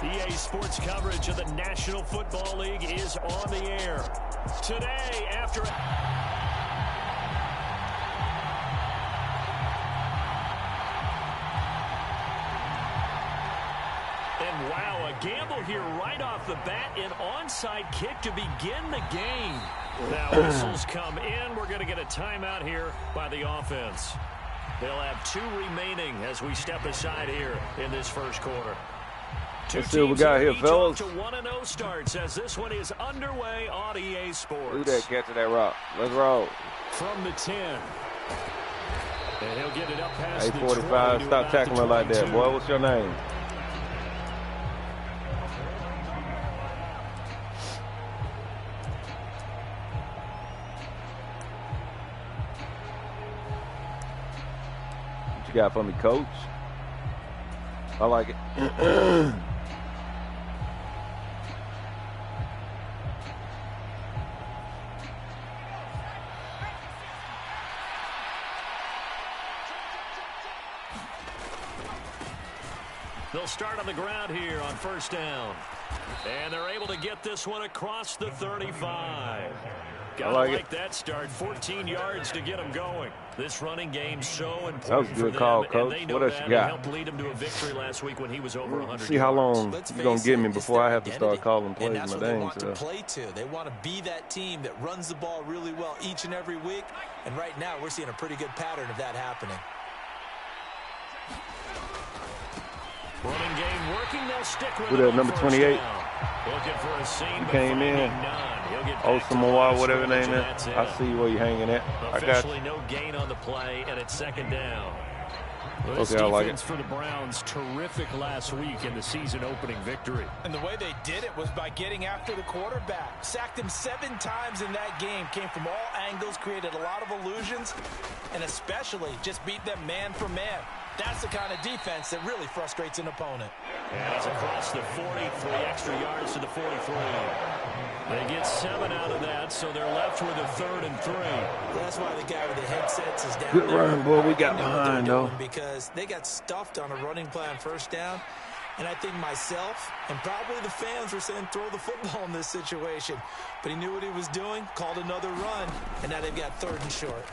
EA Sports coverage of the National Football League is on the air. Today, after... And wow, a gamble here right off the bat. An onside kick to begin the game. Now whistles come in. We're going to get a timeout here by the offense. They'll have 2 remaining as we step aside here in this first quarter. Let's see what we got here, fellas. To 1-0 starts as this one is underway on EA Sports. Look at that catch of that rock. Let's roll. From the 10. And he'll get it up past 845. Stop tackling like that, boy. What's your name? What you got for me, coach? I like it. They'll start on the ground here on first down. And they're able to get this one across the 35. Gotta like that start. 14 yards to get them going. This running game so important. That was a good call, Coach. What else you got? Helped lead him to a victory last week when he was over 100 See how long you're going to give me before I have to start calling plays my dang they want self. to play to. They want to be that team that runs the ball really well each and every week. And right now we're seeing a pretty good pattern of that happening. Running game working, they'll stick with it. Number 28. Looking for a seam, he came in. Osamoah, whatever name is. I see where you're hanging at. I got you. No gain on the play, and it's second down. Okay, I like it. For the Browns, terrific last week in the season-opening victory. And the way they did it was by getting after the quarterback. Sacked him 7 times in that game. Came from all angles, created a lot of illusions, and especially just beat them man for man. That's the kind of defense that really frustrates an opponent. And it's across the 43 extra yards to the 43. They get 7 out of that, so they're left with a 3rd and 3. That's why the guy with the headsets is down. Good run, boy. We got behind, though. Because they got stuffed on a running play on first down. And I think myself and probably the fans were saying throw the football in this situation. But he knew what he was doing, called another run, and now they've got 3rd and short.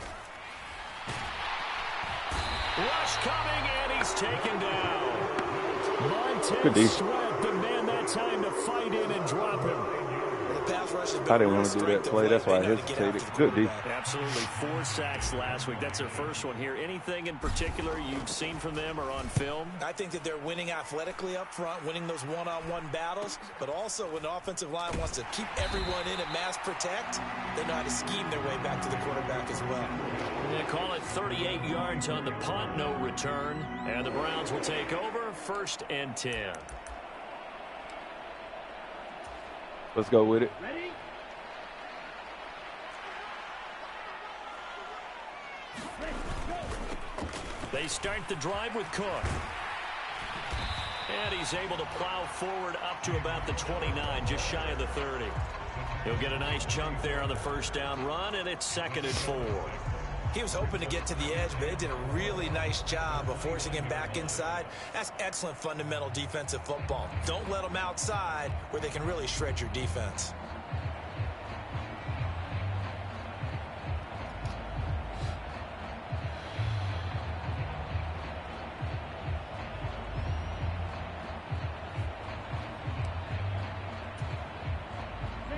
Rush coming, and he's taken down. MartianZ, the man that time to fight in and drop him. I didn't want to do that play. That's why I hesitated. Good D. Absolutely. 4 sacks last week. That's their first one here. Anything in particular you've seen from them or on film? I think that they're winning athletically up front, winning those one-on-one battles, but also when the offensive line wants to keep everyone in and mass protect, they know how to scheme their way back to the quarterback as well. They call it 38 yards on the punt, no return, and the Browns will take over 1st and 10. Let's go with it. Ready? They start the drive with Cook. And he's able to plow forward up to about the 29, just shy of the 30. He'll get a nice chunk there on the first down run, and it's 2nd and 4. He was hoping to get to the edge, but they did a really nice job of forcing him back inside. That's excellent fundamental defensive football. Don't let them outside where they can really shred your defense.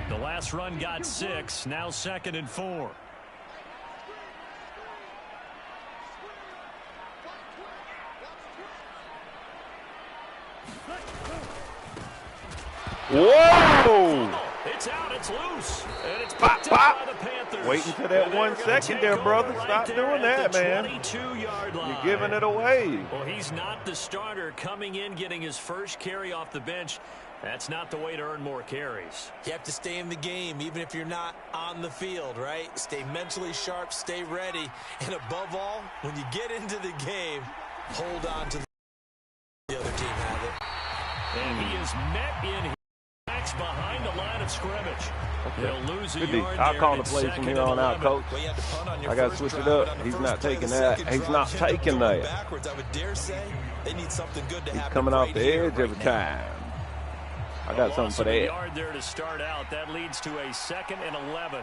The last run got 6, now 2nd and 4. Whoa! It's out, it's loose, and it's picked up by the Panthers. Wait until that 1 second there, brother. Stop doing that, man. 22-yard line. You're giving it away. Well, he's not the starter coming in, getting his first carry off the bench. That's not the way to earn more carries. You have to stay in the game, even if you're not on the field, right? Stay mentally sharp, stay ready, and above all, when you get into the game, hold on to the other team have it. And he is met in behind the line of scrimmage. Okay. They'll lose a Good yard. I'll call the plays from here on out, Coach. I got to switch it up. He's not taking that. He's not taking that. Backwards, I would dare say they need something good to He's happen coming off right the here, edge every time. I got something for that. A yard there to start out. That leads to a 2nd and 11.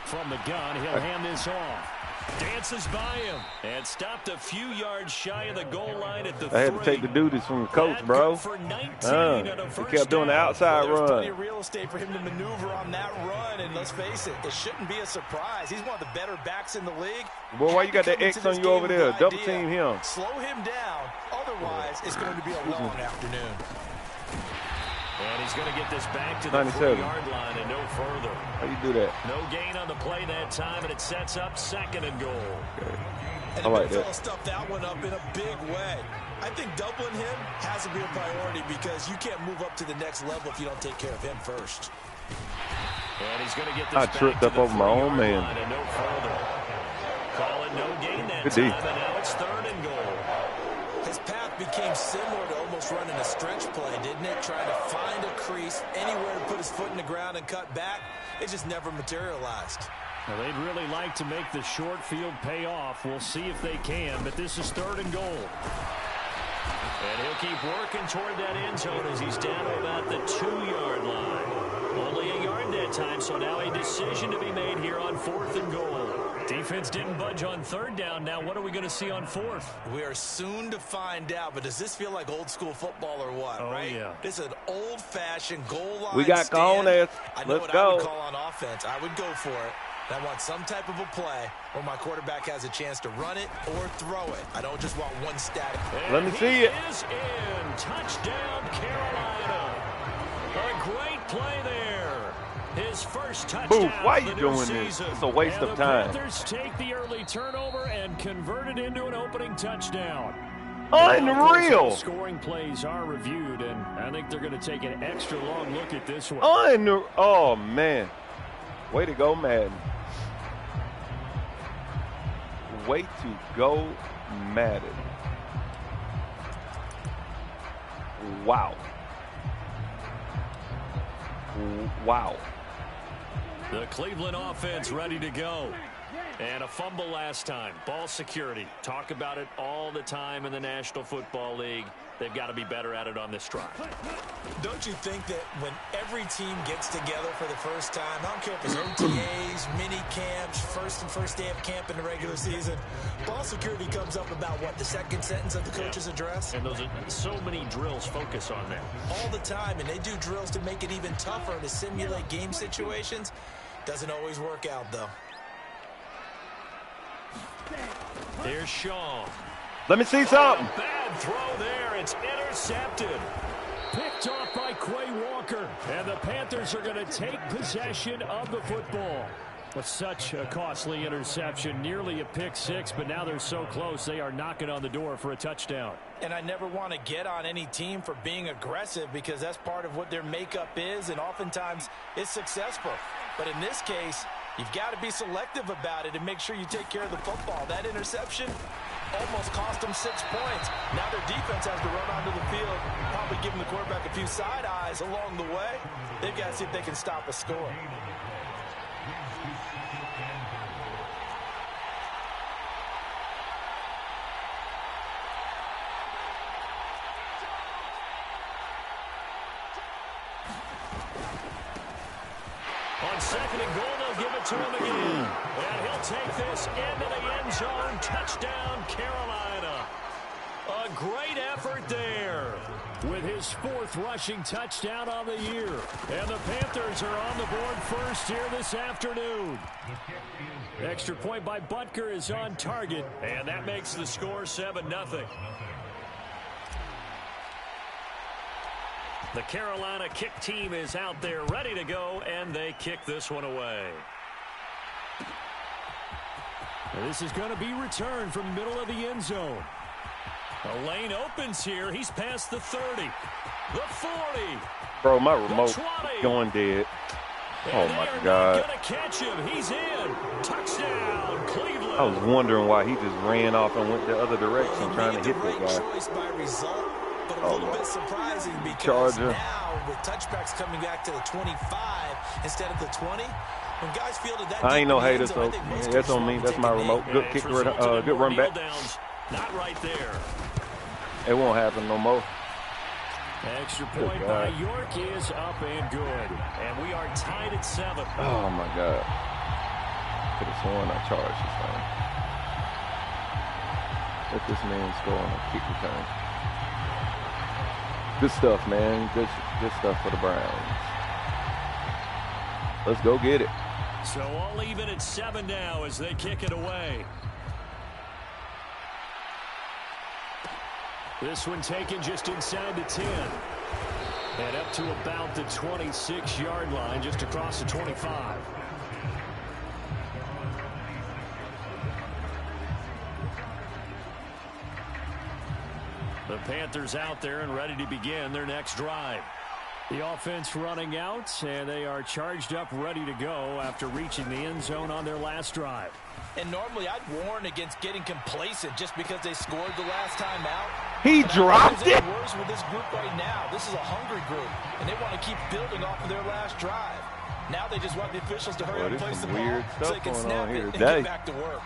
From the gun, he'll hand this off. Dances by him and stopped a few yards shy of the goal line at the 3. I had to take the duties from the coach, bro. He kept doing the outside run. There's plenty of real estate for him to maneuver on that run, and let's face it, it shouldn't be a surprise. He's one of the better backs in the league. Boy, why you got that X on you over there? Double team him. Slow him down. Otherwise, it's going to be a long afternoon. And he's going to get this back to the 4-yard line and no further. How you do that? No gain on the play that time, and it sets up 2nd and goal. Okay. And the NFL stuffed that one up in a big way. I think doubling him has to be a priority because you can't move up to the next level if you don't take care of him first. And he's going to get this I tripped up over my own man. And no further. Call it no gain that time, and now it's 3rd and goal. His path became similar to almost running a stretch play, didn't it? Trying to find a crease, anywhere to put his foot in the ground and cut back. It just never materialized. Well, they'd really like to make the short field pay off. We'll see if they can, but this is 3rd and goal. And he'll keep working toward that end zone as he's down to about the 2-yard line. Only a yard that time, so now a decision to be made here on 4th and goal. Defense didn't budge on 3rd down. Now what are we going to see on 4th? We are soon to find out, but does this feel like old school football or what, right? Yeah. This is an old-fashioned goal line We got stand. cojones. I know Let's what go. I would call on offense. I would go for it. I want some type of a play where my quarterback has a chance to run it or throw it. I don't just want one static. Let me see it. Is in. Touchdown, Carolina. A great play there. His first touchdown. Booth, why are you doing season. this? It's a waste of time. The Panthers take the early turnover and convert it into an opening touchdown. Unreal. Scoring plays are reviewed, and I think they're going to take an extra long look at this one. Oh, man. Way to go, Madden. Way to go, Madden. Wow. Wow. The Cleveland offense ready to go. And a fumble last time. Ball security. Talk about it all the time in the National Football League. They've got to be better at it on this drive. Don't you think that when every team gets together for the first time, I don't care if it's OTAs, mini camps, first day of camp in the regular season, ball security comes up about what, the second sentence of the coach's address? And those are so many drills focus on that. All the time, and they do drills to make it even tougher to simulate game situations. Doesn't always work out, though. Here's Shaw. Let me see something. Bad throw there. It's intercepted. Picked off by Quay Walker. And the Panthers are going to take possession of the football. With such a costly interception, nearly a pick six, but now they're so close they are knocking on the door for a touchdown. And I never want to get on any team for being aggressive because that's part of what their makeup is, and oftentimes it's successful. But in this case, you've got to be selective about it and make sure you take care of the football. That interception almost cost them 6 points. Now their defense has to run onto the field, probably giving the quarterback a few side eyes along the way. They've got to see if they can stop a score. On 2nd and goal, they'll give it to him again. And he'll take this into the end zone. Touchdown, Carolina. A great effort there with his 4th rushing touchdown on the year. And the Panthers are on the board first here this afternoon. Extra point by Butker is on target, and that makes the score 7-0. The Carolina kick team is out there ready to go, and they kick this one away. And this is going to be returned from the middle of the end zone. A lane opens here. He's past the 30, the 40. Bro, my remote going dead. Oh, my God. Going to catch him. He's in. Touchdown, Cleveland. I was wondering why he just ran off and went the other direction trying to hit this guy. Choice by result. But a little bit surprising because now with touchbacks coming back to the 25 instead of the 20, when guys fielded that, I ain't no hater, so that's on me. That's my remote. Good kick, good run back. Not right there. It won't happen no more. Extra point by York is up and good. And we are tied at 7. Oh, my God. Could have sworn I charged this thing. Let this man score on a kick return. Good stuff, man. Good stuff for the Browns. Let's go get it. So all even at 7 now as they kick it away. This one taken just inside the 10. And up to about the 26-yard line, just across the 25. The Panthers out there and ready to begin their next drive. The offense running out, and they are charged up, ready to go after reaching the end zone on their last drive. And normally I'd warn against getting complacent just because they scored the last time out. He dropped it. Worse with this group right now. This is a hungry group, and they want to keep building off of their last drive. Now they just want the officials to hurry up and place the ball so they can snap it and get back to work.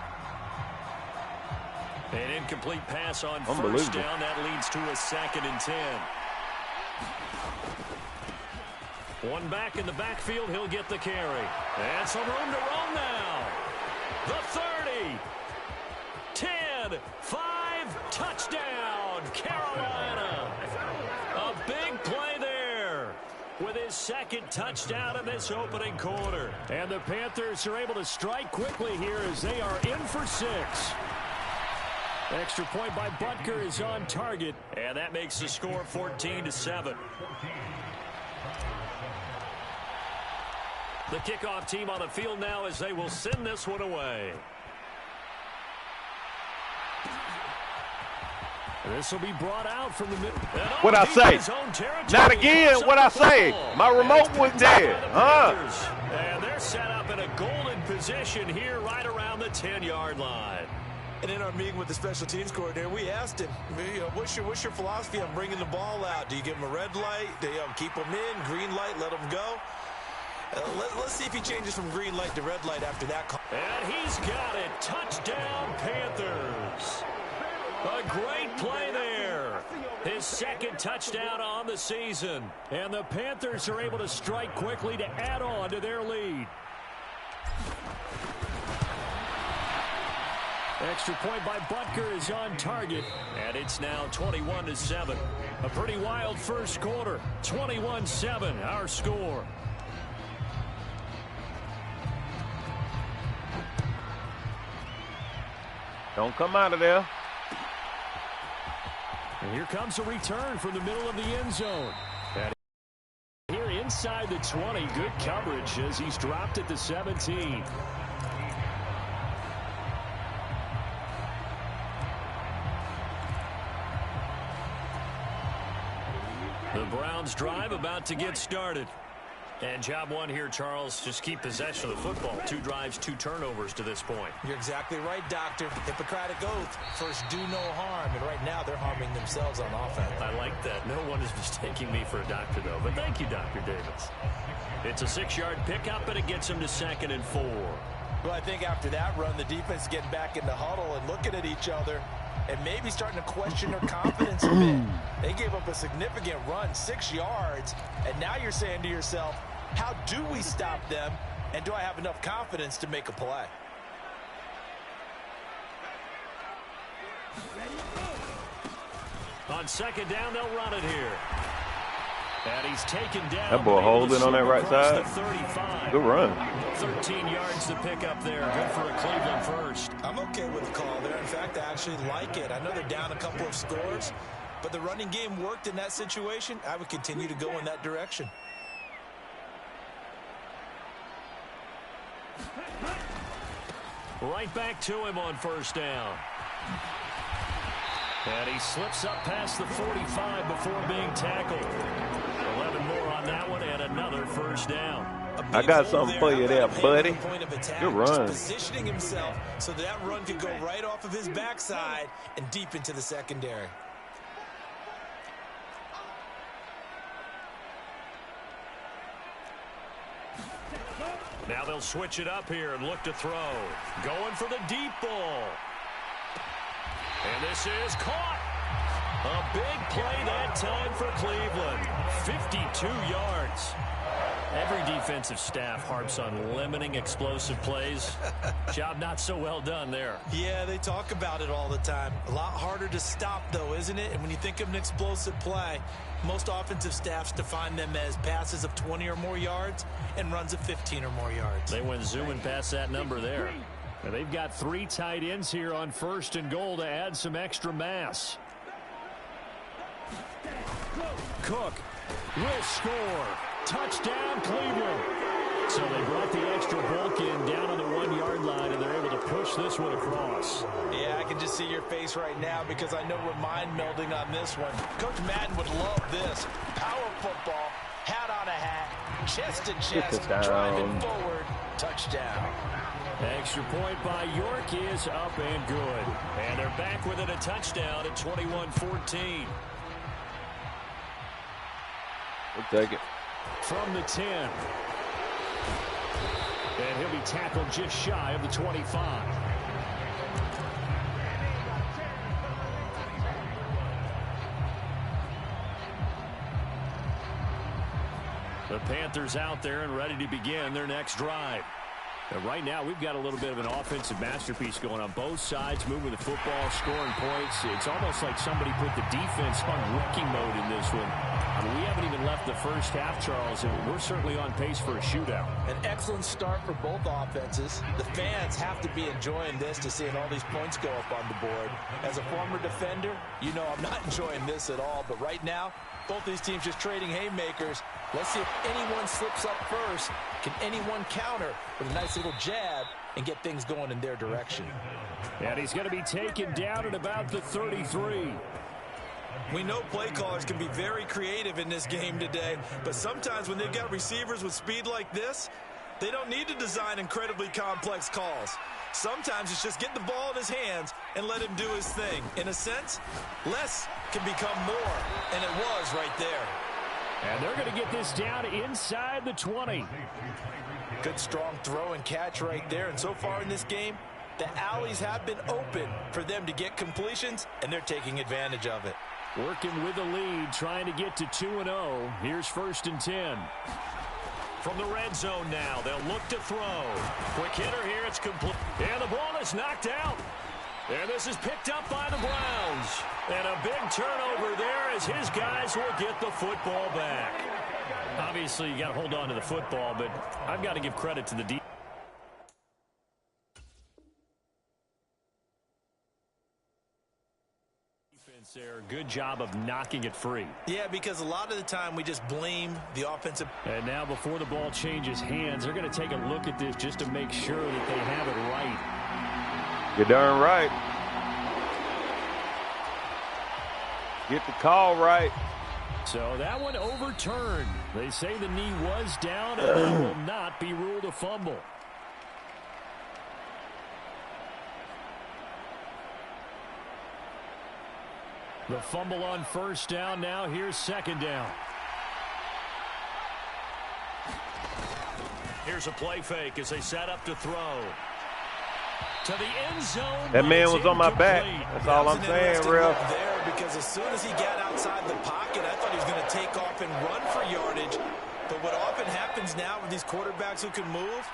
An incomplete pass on first down. That leads to a 2nd and 10. One back in the backfield. He'll get the carry. And some room to roam now. The 30. 10. 5. Touchdown. Carolina. A big play there with his 2nd touchdown in this opening quarter. And the Panthers are able to strike quickly here as they are in for 6. Extra point by Butker is on target, and that makes the score 14-7. The kickoff team on the field now as they will send this one away. This will be brought out from the middle. What I say? Not again. What I say? My remote was dead. And they're set up in a golden position here right around the 10-yard line. And in our meeting with the special teams coordinator, we asked him, what's your philosophy on bringing the ball out? Do you give him a red light? Do you keep him in? Green light, let him go? Let's see if he changes from green light to red light after that call. And he's got it. Touchdown, Panthers. A great play there. His 2nd touchdown on the season. And the Panthers are able to strike quickly to add on to their lead. Extra point by Butker is on target, and it's now 21-7. A pretty wild first quarter. 21-7, our score. Don't come out of there. And here comes a return from the middle of the end zone. And here inside the 20, good coverage as he's dropped at the 17. The Browns drive about to get started. And job one here, Charles, just keep possession of the football. 2 drives, 2 turnovers to this point. You're exactly right, Doctor. Hippocratic oath. First, do no harm. And right now, they're harming themselves on offense. I like that. No one is mistaking me for a doctor, though. But thank you, Dr. Davis. It's a 6-yard pickup, and it gets him to 2nd and 4. Well, I think after that run, the defense getting back in the huddle and looking at each other and maybe starting to question their confidence a bit. They gave up a significant run, 6 yards, and now you're saying to yourself, how do we stop them, and do I have enough confidence to make a play? On 2nd down, they'll run it here. And he's taken down. That boy holding on that right side. Good run. 13 yards to pick up there. Good for a Cleveland first. I'm okay with the call there. In fact, I actually like it. I know they're down a couple of scores, but the running game worked in that situation. I would continue to go in that direction. Right back to him on 1st down. And he slips up past the 45 before being tackled. 11 more on that one and another 1st down. I got something for you there, buddy. Good run. Positioning himself so that run could go right off of his backside and deep into the secondary. Now they'll switch it up here and look to throw. Going for the deep ball. And this is caught. A big play that time for Cleveland. 52 yards. Every defensive staff harps on limiting explosive plays. Job not so well done there. Yeah, they talk about it all the time. A lot harder to stop, though, isn't it? And when you think of an explosive play, most offensive staffs define them as passes of 20 or more yards and runs of 15 or more yards. They went zooming past that number there. Now they've got 3 tight ends here on 1st and goal to add some extra mass. Cook will score. Touchdown, Cleveland. So they brought the extra bulk in down on the 1-yard line, and they're able to push this one across. Yeah, I can just see your face right now because I know we're mind melding on this one. Coach Madden would love this. Power football, hat on a hat, chest to chest, driving forward, touchdown. Extra point by York is up and good. And they're back within a touchdown at 21-14. We'll take it. From the 10. And he'll be tackled just shy of the 25. The Panthers out there and ready to begin their next drive. And right now, we've got a little bit of an offensive masterpiece going on both sides, moving the football, scoring points. It's almost like somebody put the defense on wrecking mode in this one. I mean, we haven't even left the first half, Charles, and we're certainly on pace for a shootout. An excellent start for both offenses. The fans have to be enjoying this to seeing all these points go up on the board. As a former defender, you know I'm not enjoying this at all. But right now, both these teams just trading haymakers. Let's see if anyone slips up first. Can anyone counter with a nice little jab and get things going in their direction? And he's going to be taken down at about the 33. We know play callers can be very creative in this game today, but sometimes when they've got receivers with speed like this, they don't need to design incredibly complex calls. Sometimes it's just get the ball in his hands and let him do his thing. In a sense, less can become more, and it was right there. And they're going to get this down inside the 20. Good strong throw and catch right there, and so far in this game, the alleys have been open for them to get completions, and they're taking advantage of it. Working with the lead, trying to get to 2-0. Here's 1st and 10. From the red zone now, they'll look to throw. Quick hitter here, it's complete. And the ball is knocked out. And this is picked up by the Browns. And a big turnover there as his guys will get the football back. Obviously, you got to hold on to the football, but I've got to give credit to the defense. There, good job of knocking it free. Yeah, because a lot of the time we just blame the offensive. And now before the ball changes hands, they're going to take a look at this just to make sure that they have it right. You're darn right. Get the call right. So that one overturned. They say the knee was down and that will not be ruled a fumble. The fumble on 1st down. Now here's 2nd down. Here's a play fake as they set up to throw. To the end zone. That man was on my back. That's all I'm saying, Ralph. There, because as soon as he got outside the pocket, I thought he was going to take off and run for yardage. But what often happens now with these quarterbacks who can move,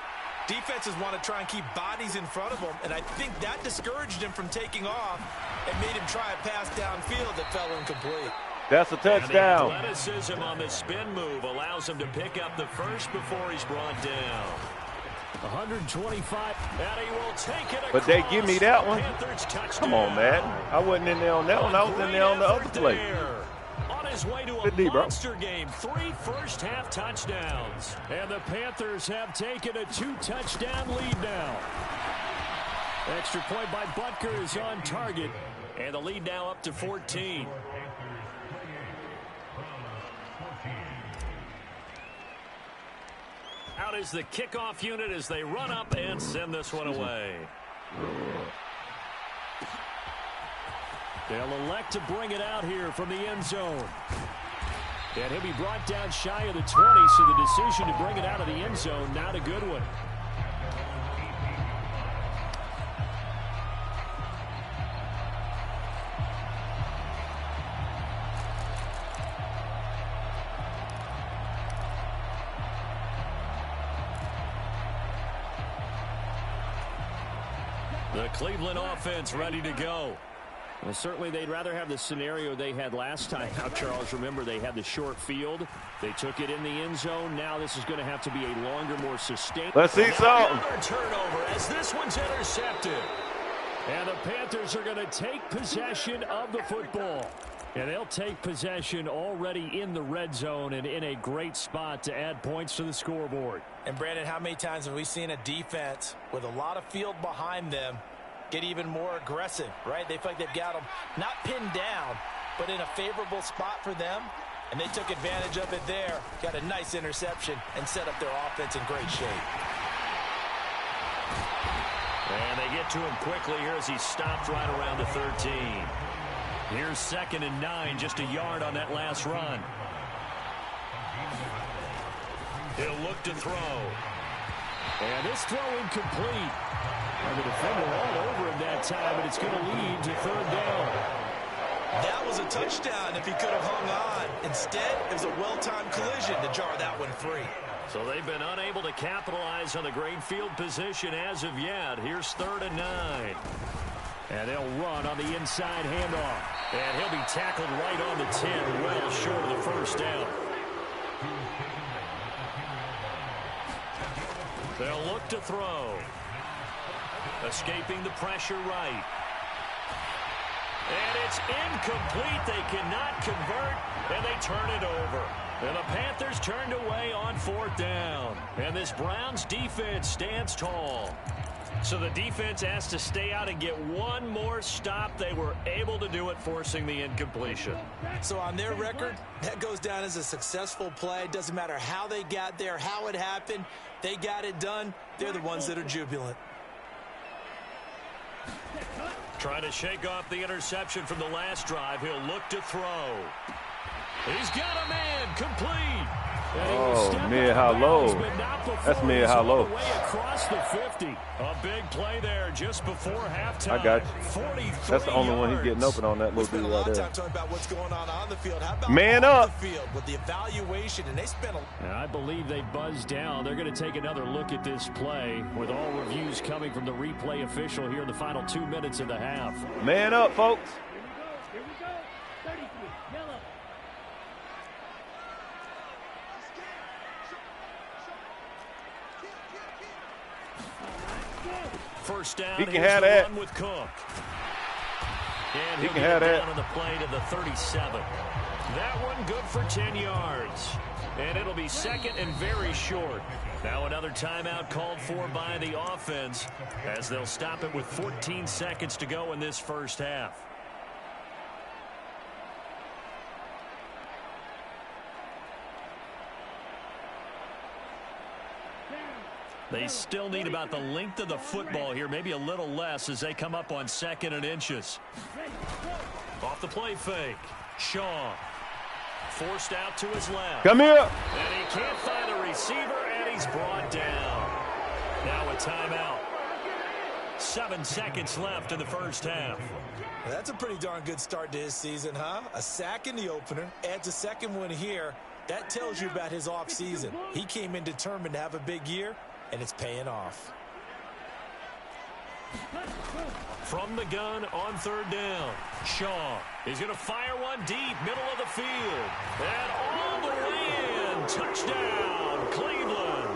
defenses want to try and keep bodies in front of them, and I think that discouraged him from taking off and made him try a pass downfield that fell incomplete. That's a touchdown. And the athleticism on the spin move allows him to pick up the first before he's brought down. 125, and he will take it across. But they give me that one. Come on, man. I wasn't in there on that one. I was in there on the other play. On his way to a monster game, 3 first-half touchdowns. And the Panthers have taken a 2-touchdown lead now. Extra point by Butker is on target, and the lead now up to 14. Out is the kickoff unit as they run up and send this one away. They'll elect to bring it out here from the end zone. And he'll be brought down shy of the 20, so the decision to bring it out of the end zone, not a good one. The Cleveland offense ready to go. Well, certainly they'd rather have the scenario they had last time. Now, Charles, remember they had the short field. They took it in the end zone. Now this is going to have to be a longer, more sustained. Let's see something. Another turnover as this one's intercepted. And the Panthers are going to take possession of the football. And they'll take possession already in the red zone and in a great spot to add points to the scoreboard. And, Brandon, how many times have we seen a defense with a lot of field behind them get even more aggressive, right? They feel like they've got them not pinned down, but in a favorable spot for them. And they took advantage of it there, got a nice interception, and set up their offense in great shape. And they get to him quickly here as he stopped right around the 13. Here's 2nd and 9, just a yard on that last run. He'll look to throw. And this throw incomplete. And the defender all over him that time, and it's going to lead to 3rd down. That was a touchdown if he could have hung on. Instead, it was a well-timed collision to jar that one free. So they've been unable to capitalize on the great field position as of yet. Here's 3rd and 9. And they'll run on the inside handoff. And he'll be tackled right on the 10, well short of the 1st down. They'll look to throw. Escaping the pressure right. And it's incomplete. They cannot convert, and they turn it over. And the Panthers turned away on 4th down. And this Browns defense stands tall. So the defense has to stay out and get one more stop. They were able to do it, forcing the incompletion. So on their record, that goes down as a successful play. Doesn't matter how they got there, how it happened. They got it done. They're the ones that are jubilant. Trying to shake off the interception from the last drive. He'll look to throw. He's got a man complete. Oh, mid how low. That's mid how low. Across the 50. A big play there just before halftime. I got you. That's the only one he's getting open on that little dude right there. Talking about what's going on the field. How about man up the field with the evaluation, and they spent and I believe they buzzed down. They're going to take another look at this play with all reviews coming from the replay official here in the final 2 minutes of the half. Man up, folks. Here we go. 33, yellow. First down. He can have that. With Cook. And he can have that. Down on the play to the 37. That one good for 10 yards. And it'll be 2nd and very short. Now another timeout called for by the offense as they'll stop it with 14 seconds to go in this first half. They still need about the length of the football here, maybe a little less as they come up on 2nd and inches. Off the play fake. Shaw forced out to his left. Come here. And he can't find a receiver, and he's brought down. Now a timeout. 7 seconds left in the first half. That's a pretty darn good start to his season, huh? A sack in the opener, adds a second one here. That tells you about his offseason. He came in determined to have a big year, and it's paying off. From the gun on 3rd down. Shaw is going to fire one deep, middle of the field. And all the way in. Touchdown, Cleveland.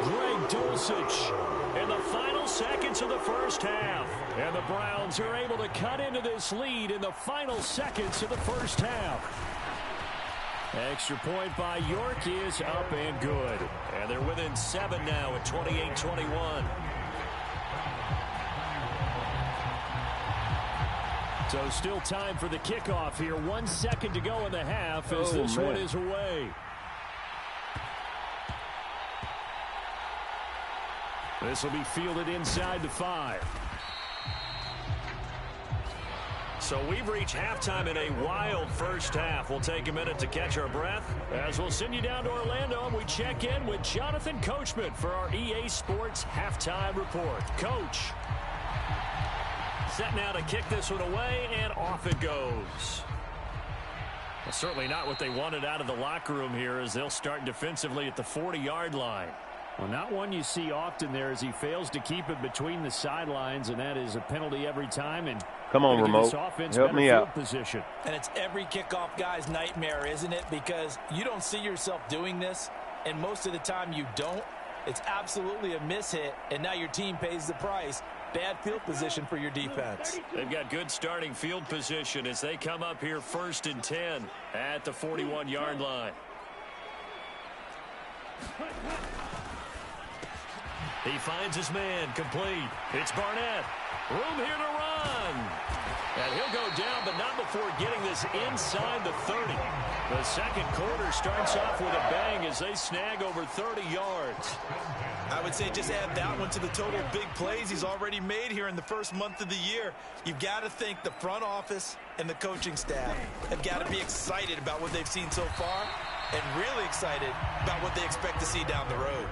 Greg Dulcich in the final seconds of the first half. And the Browns are able to cut into this lead in the final seconds of the first half. Extra point by York is up and good. And they're within 7 now at 28-21. So still time for the kickoff here. 1 second to go in the half as this one is away. This will be fielded inside the 5. So we've reached halftime in a wild first half. We'll take a minute to catch our breath as we'll send you down to Orlando and we check in with Jonathan Coachman for our EA Sports Halftime Report. Coach, set now to kick this one away, and off it goes. Well, certainly not what they wanted out of the locker room here as they'll start defensively at the 40-yard line. Well, not one you see often there as he fails to keep it between the sidelines, and that is a penalty every time. And come on, remote. Help me out. Position. And it's every kickoff guy's nightmare, isn't it? Because you don't see yourself doing this, and most of the time you don't. It's absolutely a mishit, and now your team pays the price. Bad field position for your defense. They've got good starting field position as they come up here 1st and 10 at the 41-yard line. He finds his man complete. It's Barnett. Room here to run. And he'll go down, but not before getting this inside the 30. The second quarter starts off with a bang as they snag over 30 yards. I would say just add that one to the total big plays he's already made here in the first month of the year. You've got to think the front office and the coaching staff have got to be excited about what they've seen so far and really excited about what they expect to see down the road.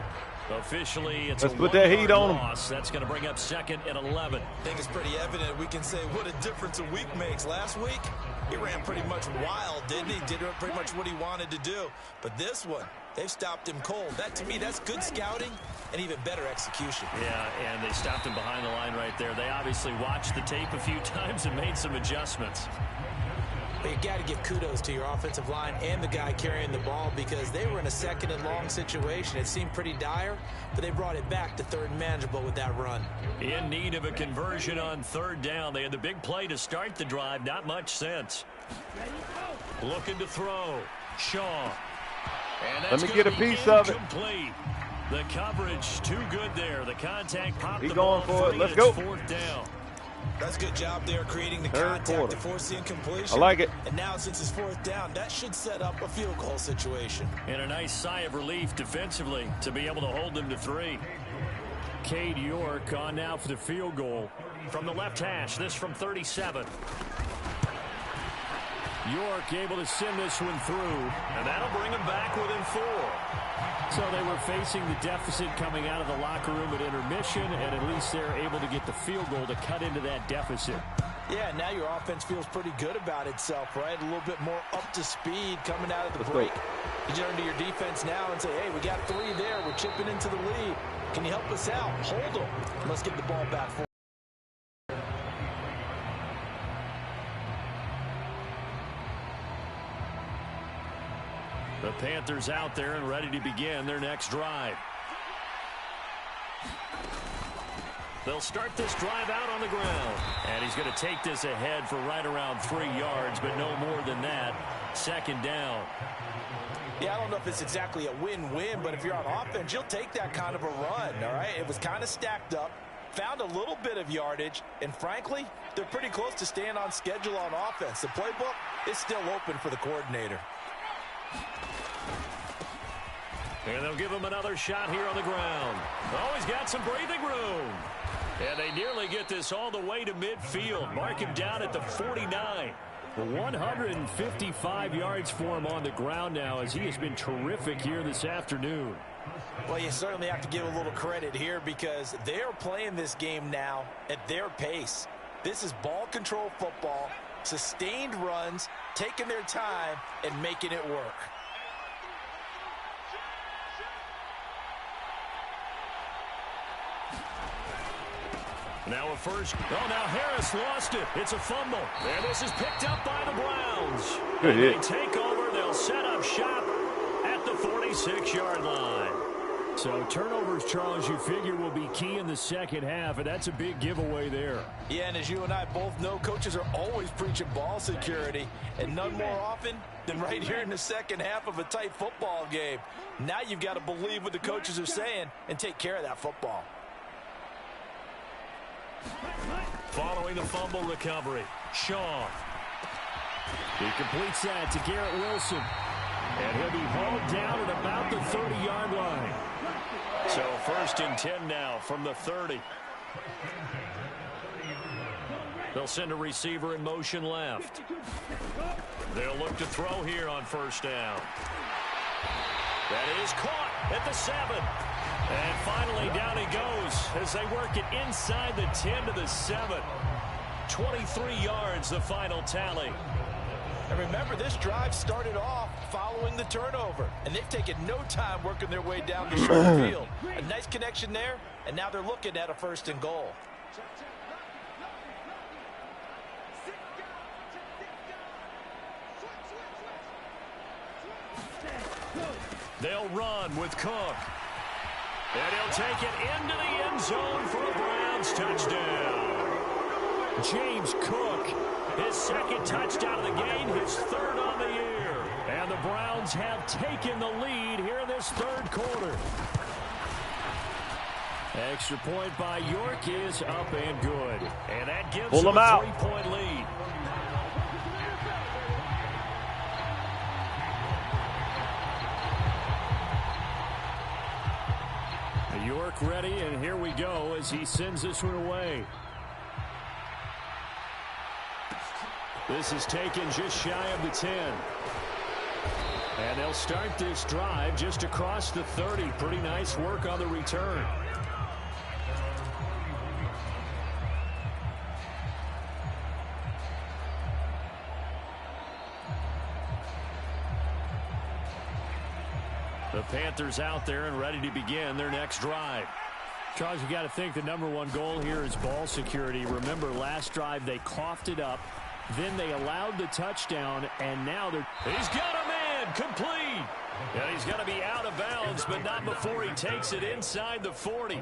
Officially, it's Let's put that heat on him. That's going to bring up 2nd and 11. I think it's pretty evident. We can say what a difference a week makes. Last week, he ran pretty much wild, didn't he? Did pretty much what he wanted to do. But this one, they've stopped him cold. That, to me, that's good scouting and even better execution. Yeah, and they stopped him behind the line right there. They obviously watched the tape a few times and made some adjustments. But you got to give kudos to your offensive line and the guy carrying the ball because they were in a 2nd and long situation. It seemed pretty dire, but they brought it back to 3rd and manageable with that run. In need of a conversion on 3rd down. They had the big play to start the drive. Not much sense. Looking to throw. Shaw. And that's Let me get a piece of it. The coverage too good there. The contact popped Keep the going ball for free. it. Let's It's go. 4th down. That's a good job there creating the 3rd contact quarter. to force the incompletion. I like it. And now since it's 4th down, that should set up a field goal situation. And a nice sigh of relief defensively to be able to hold them to 3. Cade York on now for the field goal. From the left hash, this from 37. York able to send this one through. And that'll bring him back within 4. So they were facing the deficit coming out of the locker room at intermission, and at least they're able to get the field goal to cut into that deficit. Yeah, now your offense feels pretty good about itself, right? A little bit more up to speed coming out of the break. You turn to your defense now and say, hey, we got 3 there. We're chipping into the lead. Can you help us out? Hold them. Let's get the ball back for The Panthers out there and ready to begin their next drive. They'll start this drive out on the ground. And he's going to take this ahead for right around 3 yards, but no more than that. 2nd down. Yeah, I don't know if it's exactly a win-win, but if you're on offense, you'll take that kind of a run, all right? It was kind of stacked up, found a little bit of yardage, and frankly, they're pretty close to staying on schedule on offense. The playbook is still open for the coordinator. And they'll give him another shot here on the ground. Oh, he's got some breathing room. And they nearly get this all the way to midfield. Mark him down at the 49. 155 yards for him on the ground now as he has been terrific here this afternoon. Well, you certainly have to give a little credit here because they are playing this game now at their pace. This is ball control football, sustained runs, taking their time, and making it work. Now a first. Oh, now Harris lost it. It's a fumble. And this is picked up by the Browns. Good hit. They take over. They'll set up shop at the 46-yard line. So turnovers, Charles, you figure will be key in the second half, and that's a big giveaway there. Yeah, and as you and I both know, coaches are always preaching ball security, and none more often than right here in the second half of a tight football game. Now you've got to believe what the coaches are saying and take care of that football. Following the fumble recovery, Shaw. He completes that to Garrett Wilson. And he'll be hauled down at about the 30-yard line. So 1st and 10 now from the 30. They'll send a receiver in motion left. They'll look to throw here on 1st down. That is caught at the 7. And finally down he goes as they work it inside the 10 to the 7. 23 yards the final tally. And remember, this drive started off following the turnover, and they've taken no time working their way down the short field. A nice connection there, and now they're looking at a 1st and goal. They'll run with Cook. And he'll take it into the end zone for a Browns touchdown. James Cook, his 2nd touchdown of the game, his 3rd on the year. And the Browns have taken the lead here in this 3rd quarter. Extra point by York is up and good. And that gives them a 3-point lead. York ready, and here we go as he sends this one away. This is taken just shy of the 10. And they'll start this drive just across the 30. Pretty nice work on the return. The Panthers out there and ready to begin their next drive. Charles, you got to think the #1 goal here is ball security. Remember, last drive they coughed it up, then they allowed the touchdown, and now they're... He's got a man, complete. And he's got to be out of bounds, but not before he takes it inside the 40.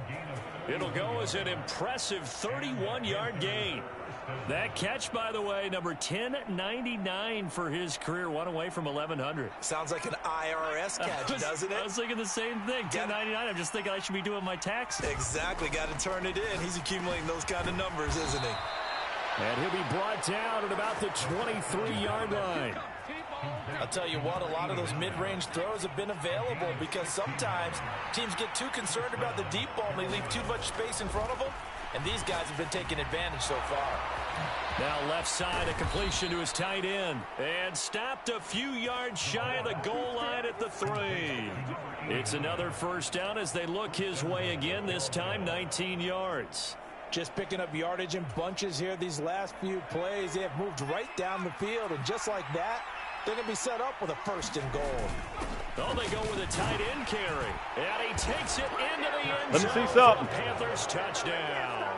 It'll go as an impressive 31-yard gain. That catch, by the way, number 1099 for his career, one away from 1,100. Sounds like an IRS catch, doesn't it? I was thinking the same thing. 1099. I'm just thinking I should be doing my taxes. Exactly. Got to turn it in. He's accumulating those kind of numbers, isn't he? And he'll be brought down at about the 23-yard line. I'll tell you what, a lot of those mid-range throws have been available because sometimes teams get too concerned about the deep ball and they leave too much space in front of them. And these guys have been taking advantage so far. Now left side, a completion to his tight end. And stopped a few yards shy of the goal line at the 3. It's another 1st down as they look his way again, this time 19 yards. Just picking up yardage in bunches here these last few plays. They have moved right down the field, and just like that, they're going to be set up with a 1st and goal. Oh, they go with a tight end carry. And he takes it into the end Let zone. me see something. Panthers touchdown.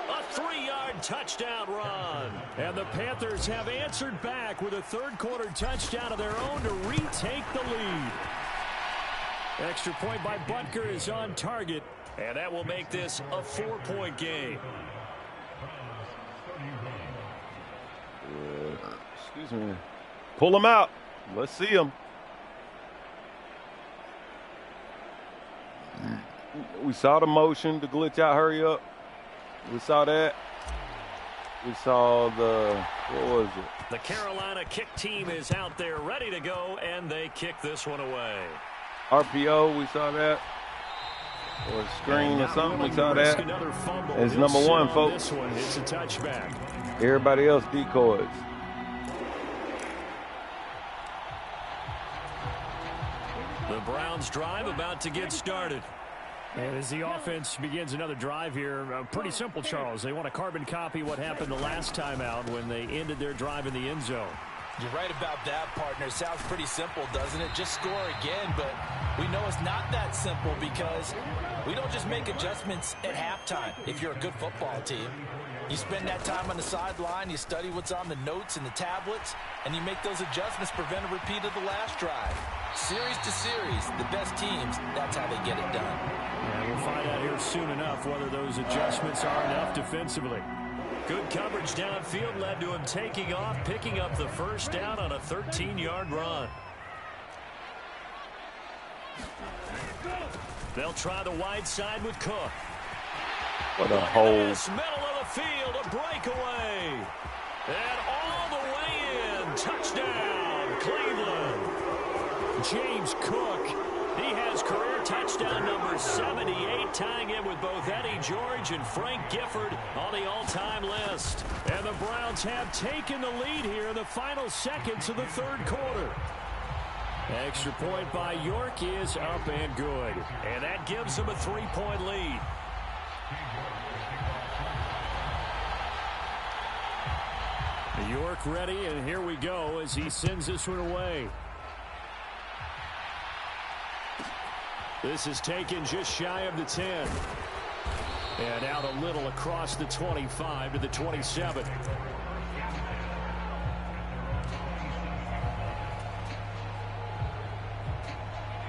A 3-yard touchdown run. And the Panthers have answered back with a 3rd quarter touchdown of their own to retake the lead. Extra point by Butker is on target. And that will make this a 4-point game. Excuse me. Pull him out. Let's see him. We saw the motion, the glitch out, hurry up. We saw that. We saw the, what was it? The Carolina kick team is out there ready to go, and they kick this one away. RPO, we saw that. Or screen or something, we saw that. It's #1, folks. This one, it's a touchback. Everybody else decoys. The Browns drive about to get started. And as the offense begins another drive here, pretty simple, Charles. They want to carbon copy what happened the last time out when they ended their drive in the end zone. You're right about that, partner. Sounds pretty simple, doesn't it? Just score again, but we know it's not that simple because we don't just make adjustments at halftime if you're a good football team. You spend that time on the sideline, you study what's on the notes and the tablets, and you make those adjustments, prevent a repeat of the last drive. Series to series, the best teams, that's how they get it done. And we'll find out here soon enough whether those adjustments are enough defensively. Good coverage downfield led to him taking off, picking up the 1st down on a 13-yard run. They'll try the wide side with Cook. What a hole. Middle of the field, a breakaway. And all the way in. Touchdown, Cleveland. James Cook, he has career touchdown number 78, tying in with both Eddie George and Frank Gifford on the all-time list. And the Browns have taken the lead here in the final seconds of the 3rd quarter. Extra point by York is up and good. And that gives them a 3-point lead. York ready, and here we go as he sends this one away. This is taken just shy of the 10. And out a little across the 25 to the 27.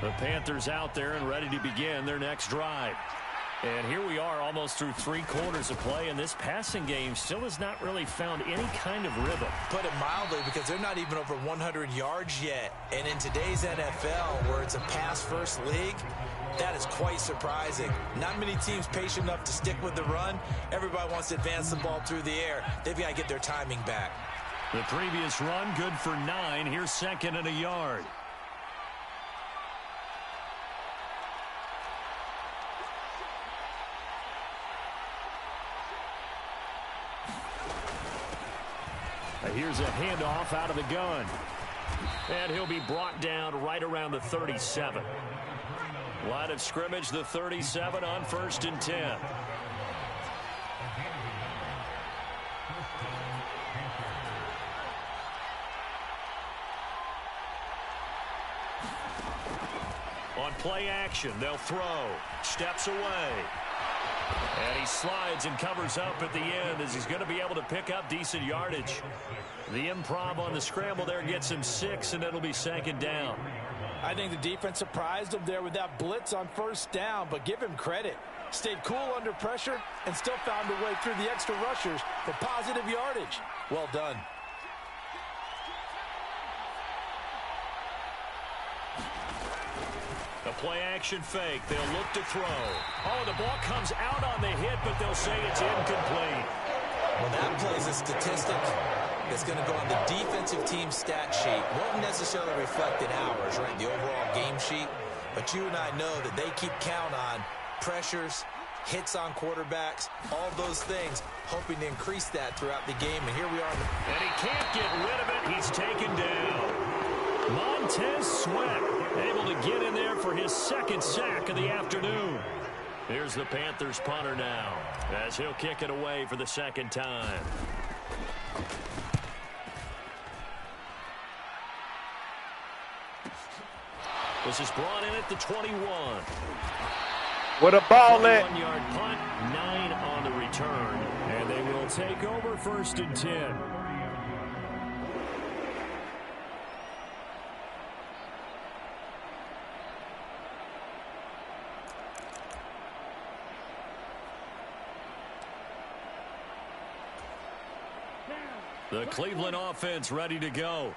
The Panthers out there and ready to begin their next drive. And here we are almost through 3 quarters of play, and this passing game still has not really found any kind of rhythm. Put it mildly, because they're not even over 100 yards yet. And in today's NFL, where it's a pass-first league, that is quite surprising. Not many teams patient enough to stick with the run. Everybody wants to advance the ball through the air. They've got to get their timing back. The previous run good for 9. Here's 2nd and a yard. Here's a handoff out of the gun. And he'll be brought down right around the 37. Line of scrimmage, the 37 on 1st and 10. On play action, they'll throw. Steps away. And he slides and covers up at the end as he's going to be able to pick up decent yardage. The improv on the scramble there gets him 6, and it'll be 2nd down. I think the defense surprised him there with that blitz on 1st down, but give him credit. Stayed cool under pressure and still found a way through the extra rushers for positive yardage. Well done. A play-action fake. They'll look to throw. Oh, the ball comes out on the hit, but they'll say it's incomplete. Well, that plays a statistic that's going to go on the defensive team stat sheet. Won't necessarily reflect in ours, right, the overall game sheet. But you and I know that they keep count on pressures, hits on quarterbacks, all those things, hoping to increase that throughout the game. And here we are. And he can't get rid of it. He's taken down. Montez Sweat able to get in there for his 2nd sack of the afternoon. Here's the Panthers punter now as he'll kick it away for the 2nd time. This is brought in at the 21. What a ball at. 21-yard punt, 9 on the return. And they will take over 1st and 10. The Cleveland offense ready to go.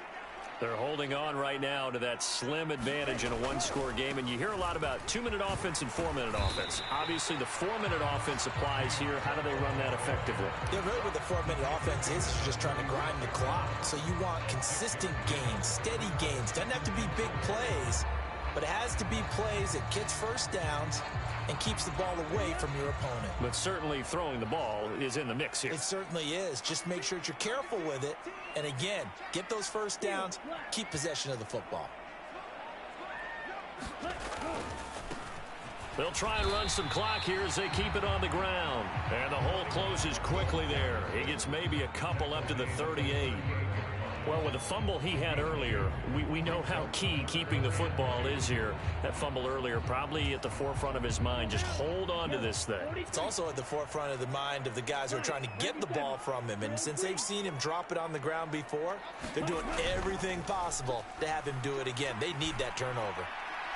They're holding on right now to that slim advantage in a 1-score game. And you hear a lot about 2-minute offense and 4-minute offense. Obviously, the 4-minute offense applies here. How do they run that effectively? Yeah, really what the 4-minute offense is just trying to grind the clock. So you want consistent gains, steady gains. Doesn't have to be big plays, but it has to be plays that gets 1st downs and keeps the ball away from your opponent. But certainly throwing the ball is in the mix here. It certainly is. Just make sure that you're careful with it. And again, get those 1st downs, keep possession of the football. They'll try and run some clock here as they keep it on the ground. And the hole closes quickly there. He gets maybe a couple up to the 38. Well, with the fumble he had earlier, we know how key keeping the football is here. That fumble earlier probably at the forefront of his mind. Just hold on to this thing. It's also at the forefront of the mind of the guys who are trying to get the ball from him. And since they've seen him drop it on the ground before, they're doing everything possible to have him do it again. They need that turnover.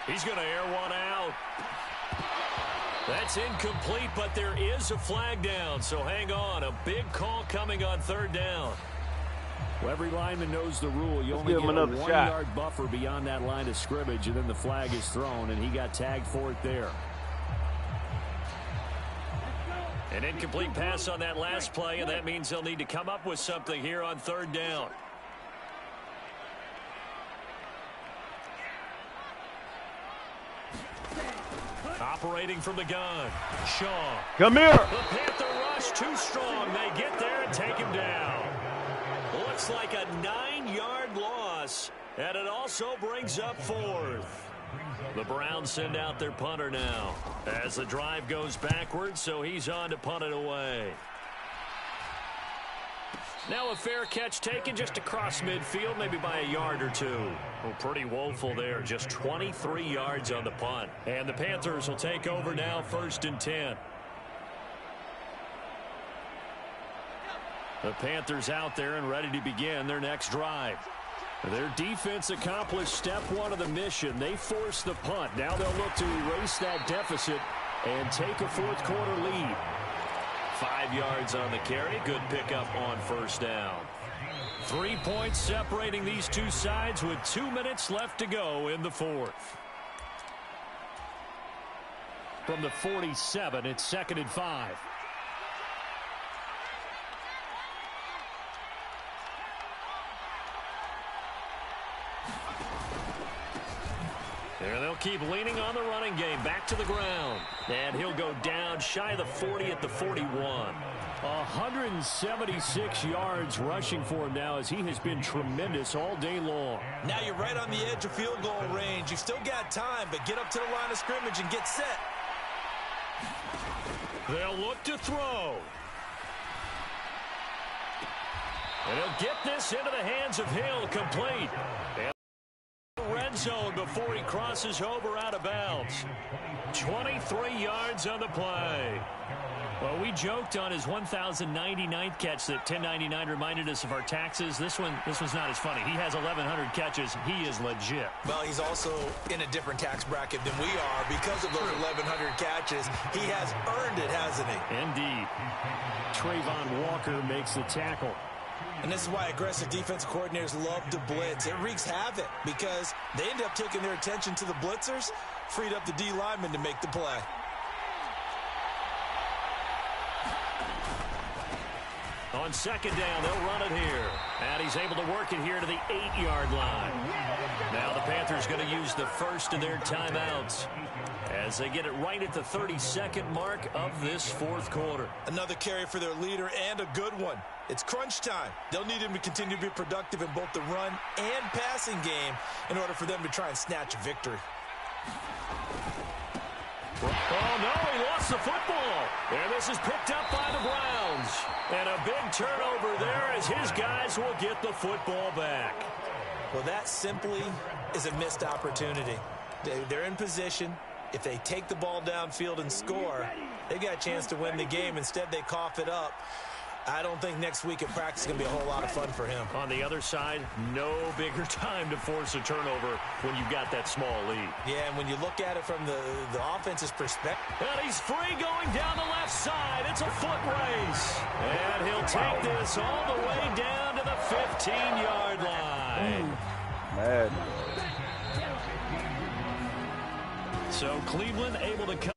He's going to air one out. That's incomplete, but there is a flag down. So hang on. A big call coming on 3rd down. Well, every lineman knows the rule. You only get a 1-yard buffer beyond that line of scrimmage, and then the flag is thrown, and he got tagged for it there. An incomplete pass on that last play, and that means they'll need to come up with something here on 3rd down. Operating from the gun, Shaw. Come here. The Panther rush too strong. They get there and take him down. Looks like a 9-yard loss, and it also brings up 4th. The Browns send out their punter now as the drive goes backwards, so he's on to punt it away. Now a fair catch taken just across midfield, maybe by a yard or two. Well, pretty woeful there, just 23 yards on the punt. And the Panthers will take over now, 1st and 10. The Panthers out there and ready to begin their next drive. Their defense accomplished step 1 of the mission. They forced the punt. Now they'll look to erase that deficit and take a 4th quarter lead. 5 yards on the carry. Good pickup on 1st down. 3 points separating these two sides with 2 minutes left to go in the 4th. From the 47, it's 2nd and 5. And they'll keep leaning on the running game. Back to the ground. And he'll go down shy of the 40 at the 41. 176 yards rushing for him now as he has been tremendous all day long. Now you're right on the edge of field goal range. You've still got time, but get up to the line of scrimmage and get set. They'll look to throw. And he'll get this into the hands of Hill, complete. And red zone before he crosses over out of bounds. 23 yards on the play. Well, we joked on his 1,099th catch that 1099 reminded us of our taxes. This one's not as funny. He has 1,100 catches. He is legit. Well, he's also in a different tax bracket than we are because of those 1,100 catches. He has earned it, hasn't he? Indeed. Trayvon Walker makes the tackle. And this is why aggressive defensive coordinators love to blitz. It wreaks havoc because they end up taking their attention to the blitzers, freed up the D lineman to make the play. On 2nd down, they'll run it here. And he's able to work it here to the 8-yard line. Now the Panthers going to use the first of their timeouts as they get it right at the 32nd mark of this 4th quarter. Another carry for their leader and a good one. It's crunch time. They'll need him to continue to be productive in both the run and passing game in order for them to try and snatch a victory. Oh, no, he lost the football. And this is picked up by the Browns. And a big turnover there as his guys will get the football back. Well, that simply is a missed opportunity. They're in position. If they take the ball downfield and score, they got a chance to win the game. Instead, they cough it up. I don't think next week at practice is going to be a whole lot of fun for him. On the other side, no bigger time to force a turnover when you've got that small lead. Yeah, and when you look at it from the offense's perspective. And he's free going down the left side. It's a foot race. And he'll take this all the way down to the 15-yard line. Mad. So Cleveland able to come.